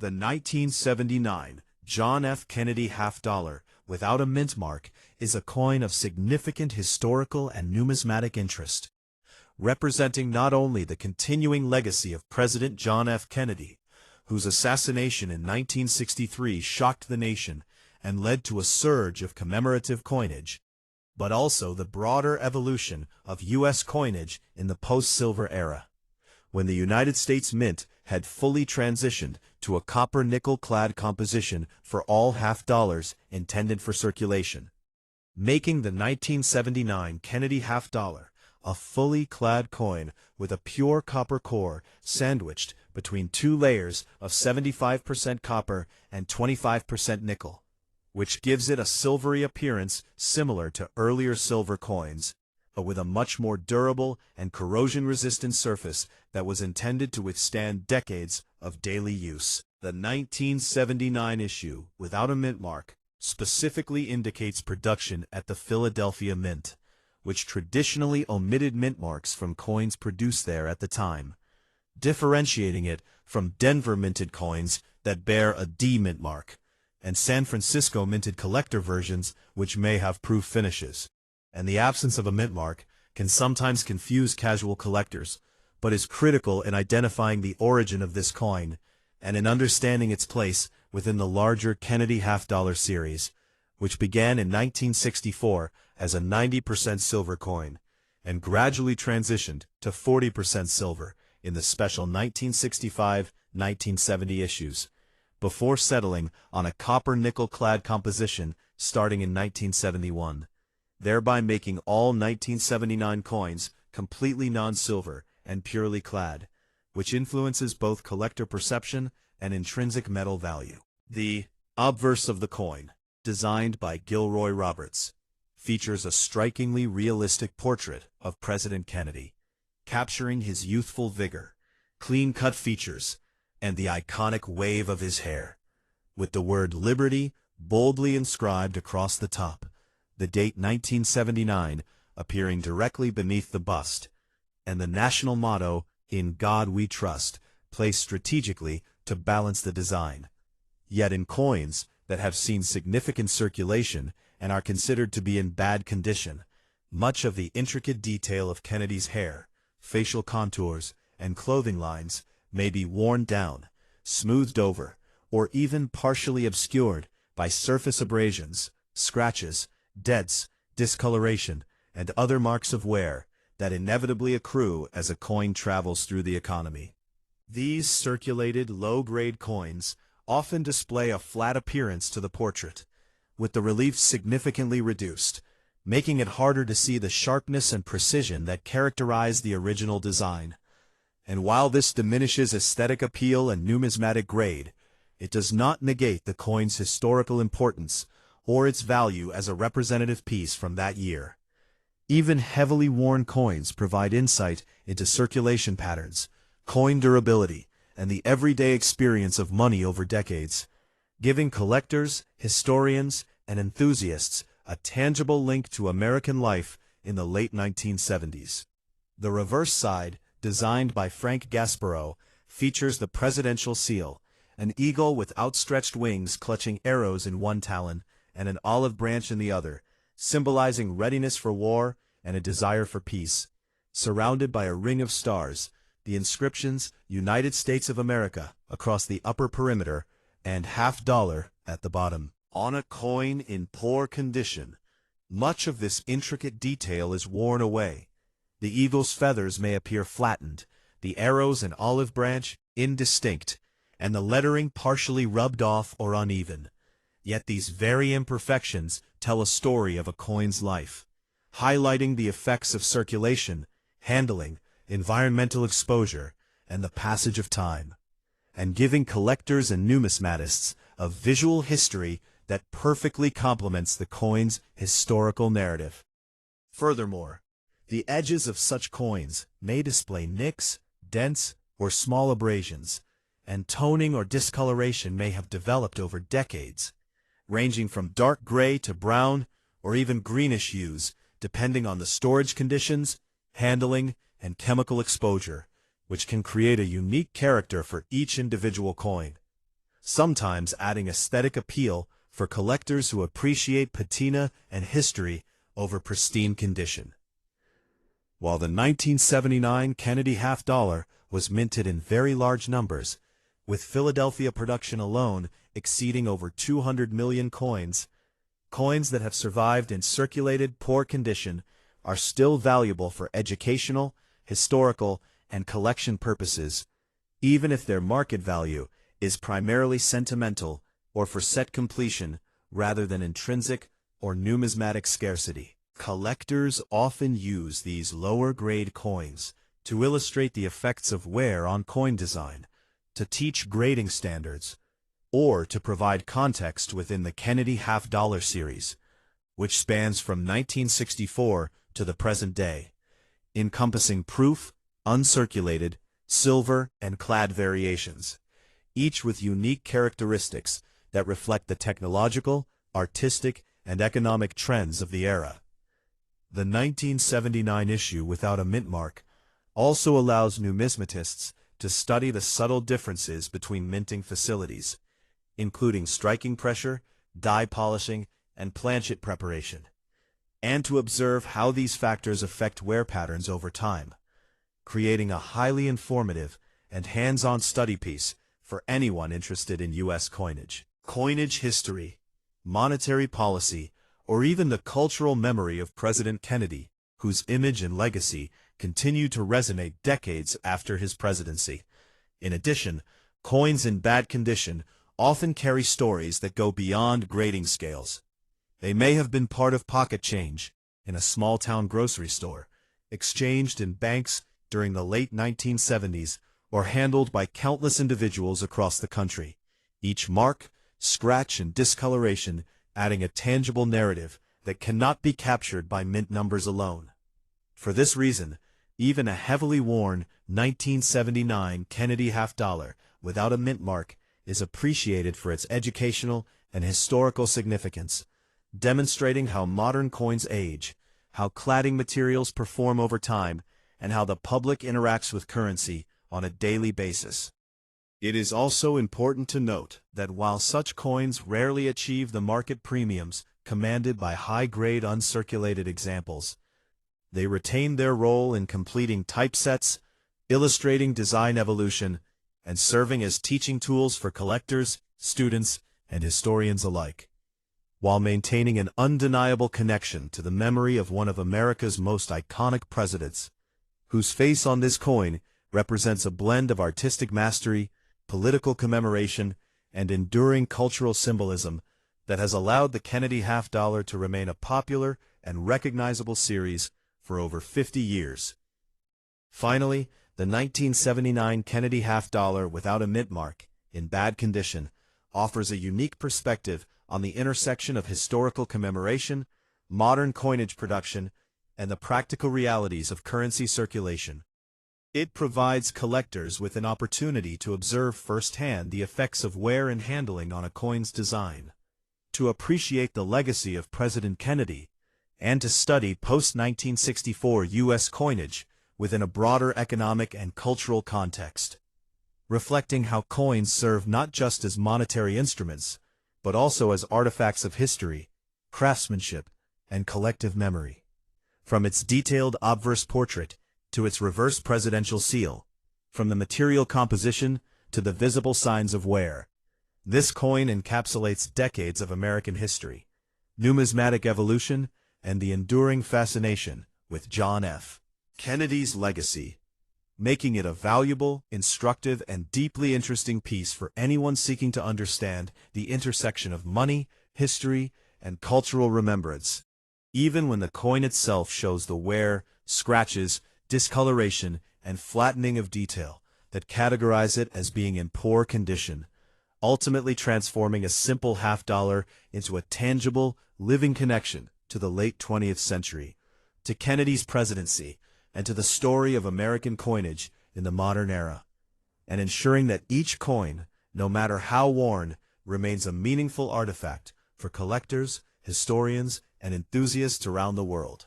The 1979 John F. Kennedy half-dollar, without a mint mark, is a coin of significant historical and numismatic interest, representing not only the continuing legacy of President John F. Kennedy, whose assassination in 1963 shocked the nation and led to a surge of commemorative coinage, but also the broader evolution of U.S. coinage in the post-silver era, when the United States Mint had fully transitioned to a copper-nickel-clad composition for all half-dollars intended for circulation, making the 1979 Kennedy half-dollar a fully clad coin with a pure copper core sandwiched between two layers of 75% copper and 25% nickel, which gives it a silvery appearance similar to earlier silver coins, but with a much more durable and corrosion-resistant surface that was intended to withstand decades of daily use. The 1979 issue, without a mint mark, specifically indicates production at the Philadelphia Mint, which traditionally omitted mint marks from coins produced there at the time, differentiating it from Denver minted coins that bear a D mint mark, and San Francisco minted collector versions which may have proof finishes. And the absence of a mint mark can sometimes confuse casual collectors, but is critical in identifying the origin of this coin and in understanding its place within the larger Kennedy half-dollar series, which began in 1964 as a 90% silver coin and gradually transitioned to 40% silver in the special 1965-1970 issues, before settling on a copper-nickel-clad composition starting in 1971, thereby making all 1979 coins completely non-silver and purely clad, which influences both collector perception and intrinsic metal value. The obverse of the coin, designed by Gilroy Roberts, features a strikingly realistic portrait of President Kennedy, capturing his youthful vigor, clean-cut features, and the iconic wave of his hair, with the word Liberty boldly inscribed across the top, the date 1979 appearing directly beneath the bust, and the national motto, "In God We Trust," placed strategically to balance the design. Yet in coins that have seen significant circulation and are considered to be in bad condition, much of the intricate detail of Kennedy's hair, facial contours, and clothing lines may be worn down, smoothed over, or even partially obscured by surface abrasions, scratches, dents, discoloration, and other marks of wear that inevitably accrue as a coin travels through the economy. These circulated low-grade coins often display a flat appearance to the portrait, with the relief significantly reduced, making it harder to see the sharpness and precision that characterize the original design. And while this diminishes aesthetic appeal and numismatic grade, it does not negate the coin's historical importance or its value as a representative piece from that year. Even heavily worn coins provide insight into circulation patterns, coin durability, and the everyday experience of money over decades, giving collectors, historians, and enthusiasts a tangible link to American life in the late 1970s. The reverse side, designed by Frank Gasparow, features the presidential seal, an eagle with outstretched wings clutching arrows in one talon and an olive branch in the other, symbolizing readiness for war and a desire for peace. Surrounded by a ring of stars, the inscriptions "United States of America" across the upper perimeter and "half-dollar" at the bottom. On a coin in poor condition, much of this intricate detail is worn away. The eagle's feathers may appear flattened, the arrows and olive branch indistinct, and the lettering partially rubbed off or uneven. Yet these very imperfections tell a story of a coin's life, highlighting the effects of circulation, handling, environmental exposure, and the passage of time, and giving collectors and numismatists a visual history that perfectly complements the coin's historical narrative. Furthermore, the edges of such coins may display nicks, dents, or small abrasions, and toning or discoloration may have developed over decades, ranging from dark gray to brown or even greenish hues, depending on the storage conditions, handling, and chemical exposure, which can create a unique character for each individual coin. sometimes adding aesthetic appeal for collectors who appreciate patina and history over pristine condition. While the 1979 Kennedy half-dollar was minted in very large numbers, with Philadelphia production alone exceeding over 200 million coins, coins that have survived in circulated poor condition are still valuable for educational, historical, and collection purposes, even if their market value is primarily sentimental or for set completion rather than intrinsic or numismatic scarcity. Collectors often use these lower-grade coins to illustrate the effects of wear on coin design, to teach grading standards, or to provide context within the Kennedy half-dollar series, which spans from 1964 to the present day, encompassing proof, uncirculated, silver, and clad variations, each with unique characteristics that reflect the technological, artistic, and economic trends of the era. The 1979 issue without a mint mark also allows numismatists to study the subtle differences between minting facilities, including striking pressure, die polishing, and planchet preparation, and to observe how these factors affect wear patterns over time, creating a highly informative and hands-on study piece for anyone interested in U.S. coinage. Coinage history, monetary policy, or even the cultural memory of President Kennedy, whose image and legacy continue to resonate decades after his presidency. In addition, coins in bad condition often carry stories that go beyond grading scales. They may have been part of pocket change in a small-town grocery store, exchanged in banks during the late 1970s, or handled by countless individuals across the country, each mark, scratch, and discoloration adding a tangible narrative that cannot be captured by mint numbers alone. For this reason, even a heavily worn 1979 Kennedy half-dollar without a mint mark is appreciated for its educational and historical significance, demonstrating how modern coins age, how cladding materials perform over time, and how the public interacts with currency on a daily basis. It is also important to note that while such coins rarely achieve the market premiums commanded by high-grade uncirculated examples, they retain their role in completing typesets, illustrating design evolution, and serving as teaching tools for collectors, students, and historians alike, while maintaining an undeniable connection to the memory of one of America's most iconic presidents, whose face on this coin represents a blend of artistic mastery, political commemoration, and enduring cultural symbolism that has allowed the Kennedy half-dollar to remain a popular and recognizable series for over 50 years. Finally, the 1979 Kennedy half-dollar without a mint mark, in bad condition, offers a unique perspective on the intersection of historical commemoration, modern coinage production, and the practical realities of currency circulation. It provides collectors with an opportunity to observe firsthand the effects of wear and handling on a coin's design, to appreciate the legacy of President Kennedy, and to study post-1964 U.S. coinage within a broader economic and cultural context, reflecting how coins serve not just as monetary instruments, but also as artifacts of history, craftsmanship, and collective memory. From its detailed obverse portrait to its reverse presidential seal, from the material composition to the visible signs of wear, this coin encapsulates decades of American history, numismatic evolution, and the enduring fascination with John F. Kennedy's legacy, making it a valuable, instructive, and deeply interesting piece for anyone seeking to understand the intersection of money, history, and cultural remembrance, even when the coin itself shows the wear, scratches, discoloration, and flattening of detail that categorize it as being in poor condition, ultimately transforming a simple half-dollar into a tangible, living connection to the late 20th century, to Kennedy's presidency, and to the story of American coinage in the modern era, and ensuring that each coin, no matter how worn, remains a meaningful artifact for collectors, historians, and enthusiasts around the world.